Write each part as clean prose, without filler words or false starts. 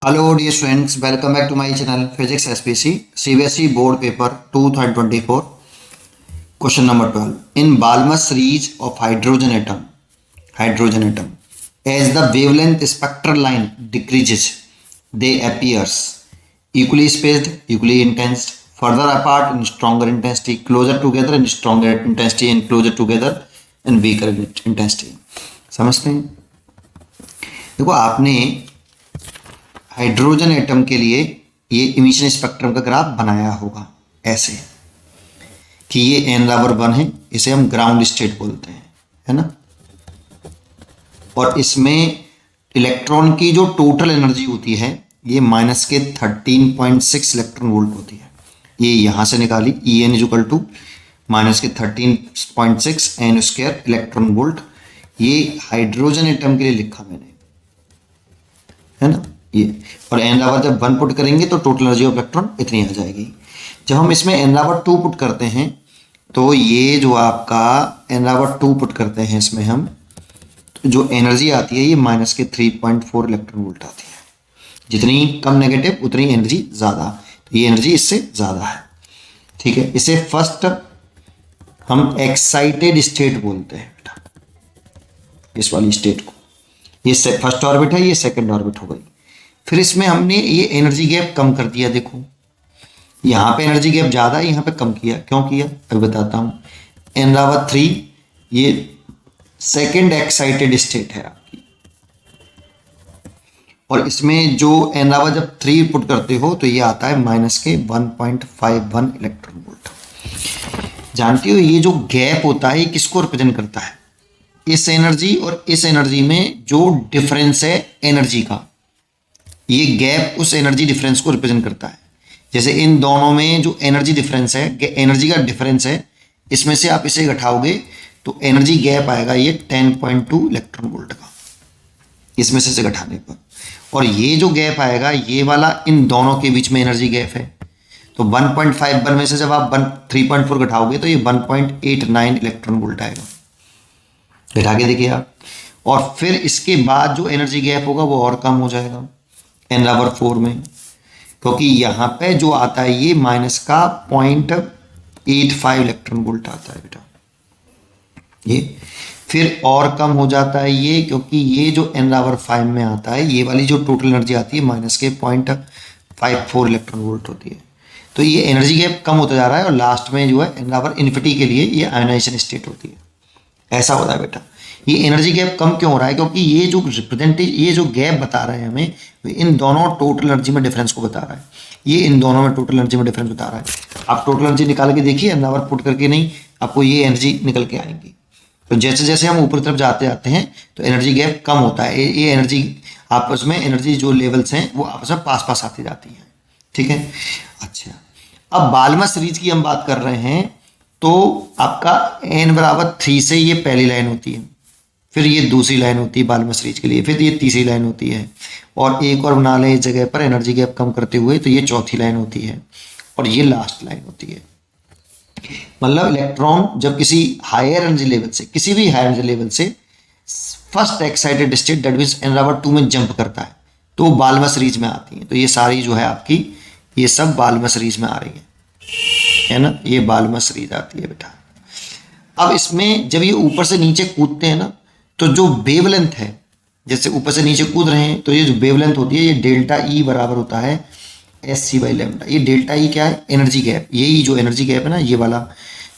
Hello dear students, welcome back to my channel Physics SPC CBSE Board Paper 2024. Question number 12. In Balmer series of hydrogen atom, as the wavelength spectral line decreases, they appears equally spaced, equally intense, further apart in stronger intensity, closer together in stronger intensity, and closer together in weaker intensity. समझते हैं? देखो आपने hydrogen atom के लिए ये emission spectrum का graph बनाया होगा ऐसे कि ये n-1 है, इसे हम ग्राउंड स्टेट बोलते हैं, है ना। और इसमें इलेक्ट्रॉन की जो टोटल एनर्जी होती है ये -13.6 इलेक्ट्रॉन वोल्ट होती है। ये यहाँ से निकाली En equal to -13.6 n² electron volt. ये हाइड्रोजन एटम के लिए लिखा मैंने, है ना। ये और n-2 जब 1 पुट करेंगे तो टोटल एनर्जी ऑफ इलेक्ट्रॉन इतनी आ जाएगी। जब हम इसमें n-2 पुट करते हैं तो ये जो आपका n-2 पुट करते हैं इसमें हम, तो जो एनर्जी आती है ये -3.4 इलेक्ट्रॉन वोल्ट आती है। जितनी कम नेगेटिव उतनी एनर्जी ज़्यादा, तो ये एनर्जी इससे ज़्यादा है, ठीक है। इसे फर्स्ट हम एक्साइटेड स्टेट बोलते हैं बेटा, इस वाली स्टेट को। ये फर्स्ट ऑर्बिट है, ये सेकंड ऑर्बिट हो गई। फिर इसमें हमने ये एनर्जी गैप कम कर दिया। देखो यहाँ पे एनर्जी गैप ज़्यादा है, यहाँ पे कम किया। क्यों किया अभी बताता हूँ। n-3 ये सेकंड एक्साइटेड स्टेट है आपकी, और इसमें जो n जब 3 पुट करते हो तो ये आता है -1.51 इलेक्ट्रॉन वोल्ट। जानती हो ये जो गैप होता है ये किसको रिप्रेजेंट करता है? इस एनर्जी और इस एनर्जी में जो डिफरेंस है एनर्जी का, ये गैप उस एनर्जी डिफरेंस को रिप्रेजेंट करता है। जैसे इन दोनों में जो एनर्जी डिफरेंस है, एनर्जी का डिफरेंस है, इसमें से आप इसे घटाओगे तो एनर्जी गैप आएगा ये 10.2 इलेक्ट्रॉन वोल्ट का, इसमें से घटाने पर। और ये जो गैप आएगा ये वाला इन दोनों के बीच में एनर्जी गैप है, तो 1.51 में से जब आप 3.4 घटाओगे तो ये 1.89 इलेक्ट्रॉन वोल्ट आएगा। घटा के देखिए आप। और फिर इसके बाद जो एनर्जी गैप होगा वो और कम हो जाएगा n-4 में, क्योंकि यहाँ पे जो आता है ये -0.85 इलेक्ट्रॉन वोल्ट आता है बेटा। ये फिर और कम हो जाता है ये, क्योंकि ये जो n-5 में आता है ये वाली जो टोटल एनर्जी आती है -0.54 इलेक्ट्रॉन वोल्ट होती है। तो ये एनर्जी गैप कम होता जा रहा है और लास्ट में जो है n-4 इन्फिनिटी के लिए ये आयोनाइजेशन स्टेट होती है। ऐसा होता है बेटा। ये एनर्जी गैप कम क्यों हो रहा है? क्योंकि ये जो ये जो गैप बता रहे हैं हमें, इन दोनों टोटल एनर्जी में डिफरेंस को बता रहा है। ये इन दोनों में टोटल एनर्जी में डिफरेंस बता रहा है। आप टोटल एनर्जी निकाल के देखिए, n-4 पुट करके नहीं, आपको ये एनर्जी निकल के आएंगी। तो जैसे जैसे हम ऊपर तरफ जाते जाते हैं तो एनर्जी गैप कम होता है। ये एनर्जी आपस में, एनर्जी जो लेवल्स हैं वो आपस में पास पास आती जाती हैं, ठीक है। अच्छा, अब बाल्मर सीरीज की हम बात कर रहे हैं, तो आपका n-3 से ये पहली लाइन होती है, फिर ये दूसरी लाइन होती है बाल्मर सीरीज के लिए, फिर ये तीसरी लाइन होती है, और एक और बना लें इस जगह पर एनर्जी गैप कम करते हुए, तो ये चौथी लाइन होती है, और ये लास्ट लाइन होती है। मतलब इलेक्ट्रॉन जब किसी हायर एनर्जी लेवल से, किसी भी हायर एनर्जी लेवल से first excited state that means n-2 में जंप करता है तो वो बाल्मर सीरीज में आती है। तो ये सारी जो है आपकी, ये सब बाल्मर सीरीज में आ रही है ना। ये बाल्मर सीरीज आती है बेटा। अब इसमें जब ये ऊपर से नीचे कूदते हैं ना, तो जो वेवलेंथ है, जैसे ऊपर से नीचे कूद रहे हैं तो ये जो वेवलेंथ होती है ये डेल्टा ई बराबर होता है SC/λ। ये डेल्टा ई क्या है? Energy gap. यही जो एनर्जी गैप है ना, ये वाला,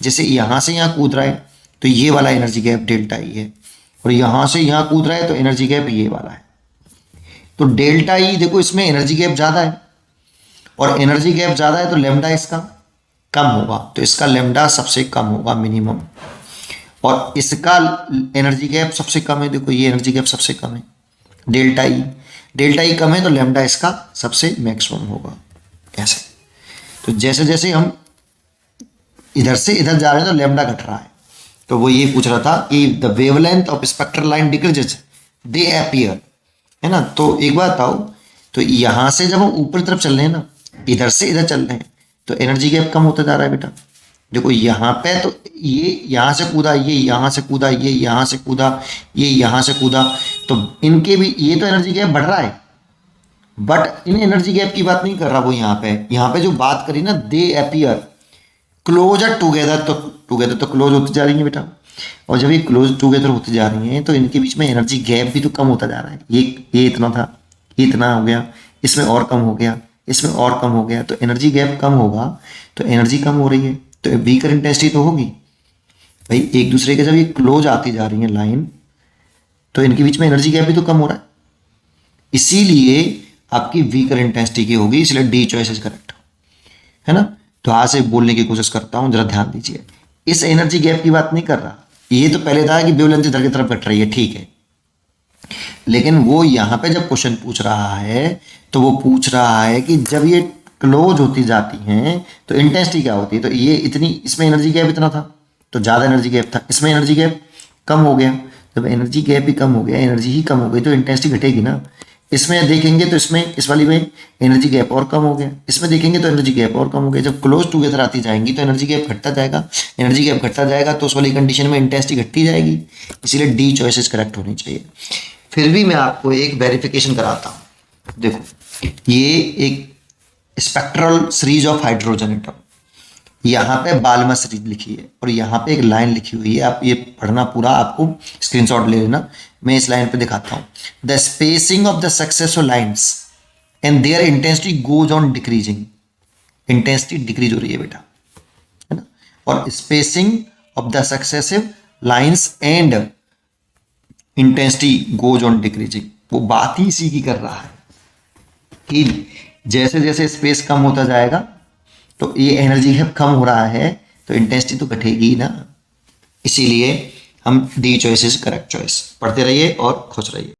जैसे यहाँ से यहाँ कूद रहा है तो ये वाला एनर्जी गैप डेल्टा ई है, और यहाँ से यहाँ कूद रहा है तो एनर्जी गैप ये वाला है। तो डेल्टा ई देखो, इसमें एनर्जी गैप ज़्यादा है, और एनर्जी गैप ज़्यादा है तो लैम्डा इसका कम होगा, तो इसका लैम्डा सबसे कम होगा मिनिमम, और इसका एनर्जी गैप सबसे कम है। देखो ये एनर्जी गैप सबसे कम है, डेल्टा ई कम है, तो लैम्डा इसका सबसे मैक्सिमम होगा। ऐसे तो जैसे जैसे हम इधर से इधर जा रहे हैं तो लैम्डा घट रहा है। तो वो ये पूछ रहा था कि the wavelength of spectral line decreases they appear, है ना। तो एक बात बताओ, तो यहाँ से जब हम ऊपर तरफ चल रहे हैं ना, इधर से इधर चल रहे हैं, तो एनर्जी गैप कम होता जा रहा है बेटा। देखो यहाँ पे तो ये यहाँ से कूदा, ये यहाँ से कूदा, ये यहाँ से कूदा, ये यहाँ से कूदा, तो इनके भी ये तो एनर्जी गैप बढ़ रहा है, बट इन एनर्जी गैप की बात नहीं कर रहा वो यहाँ पे जो बात करी ना, दे अपीयर क्लोजर टुगेदर, तो टुगेदर तो क्लोज होती जा रही है बेटा, और जब ये क्लोज टुगेदर होती जा रही हैं तो इनके बीच में एनर्जी गैप भी तो कम होता जा रहा है। ये इतना था, ये इतना हो गया, इसमें और कम हो गया, इसमें और कम हो गया, तो एनर्जी गैप कम होगा तो एनर्जी कम हो रही है, तो वीकर इंटेंसिटी तो होगी भाई। एक दूसरे के जब ये क्लोज आती जा रही है लाइन, तो इनके बीच में एनर्जी गैप भी तो कम हो रहा है, इसीलिए आपकी वीकर इंटेंसिटी की होगी, इसलिए डी चॉइस इज करेक्ट, है ना। तो आज से बोलने की कोशिश करता हूं, जरा ध्यान दीजिए, इस एनर्जी गैप की बात नहीं कर रहा। ये तो पहले था कि वेवलेंथ इधर की तरफ घट रही है, ठीक है, लेकिन वो यहां पे जब क्वेश्चन पूछ रहा है तो वो पूछ रहा है कि जब ये क्लोज होती जाती हैं तो इंटेंसिटी क्या होती है। तो ये इतनी, इसमें एनर्जी गैप इतना था तो ज़्यादा एनर्जी गैप था, इसमें एनर्जी गैप कम हो गया। जब एनर्जी गैप भी कम हो गया, एनर्जी ही कम हो गई, तो इंटेंसिटी घटेगी ना। इसमें देखेंगे तो इसमें, इस वाली में एनर्जी गैप और कम हो गया, इसमें देखेंगे तो एनर्जी गैप और कम हो गया। जब क्लोज टुगेदर आती जाएंगी तो एनर्जी गैप घटता जाएगा, एनर्जी गैप घटता जाएगा तो उस वाली कंडीशन में इंटेंसिटी घटती जाएगी, इसीलिए डी चॉइसेस करेक्ट होनी चाहिए। फिर भी मैं आपको एक वेरिफिकेशन कराता हूँ। देखो, ये एक spectral series of hydrogen atom, यहाँ पे बाल्मर सीरीज लिखी है और यहाँ पे एक लाइन लिखी हुई है, आप ये पढ़ना पूरा, आपको स्क्रीनशॉट ले लेना। मैं इस लाइन पे दिखाता हूँ, the spacing of the successive lines and their intensity goes on decreasing. Intensity decrease हो रही है बेटा, है ना, और spacing of the successive lines and intensity goes on decreasing, वो बात ही इसी की कर रहा है कि जैसे जैसे स्पेस कम होता जाएगा तो ये एनर्जी गैप कम हो रहा है तो इंटेंसिटी तो घटेगी ना, इसीलिए हम D choice is correct choice. पढ़ते रहिए और खुश रहिए।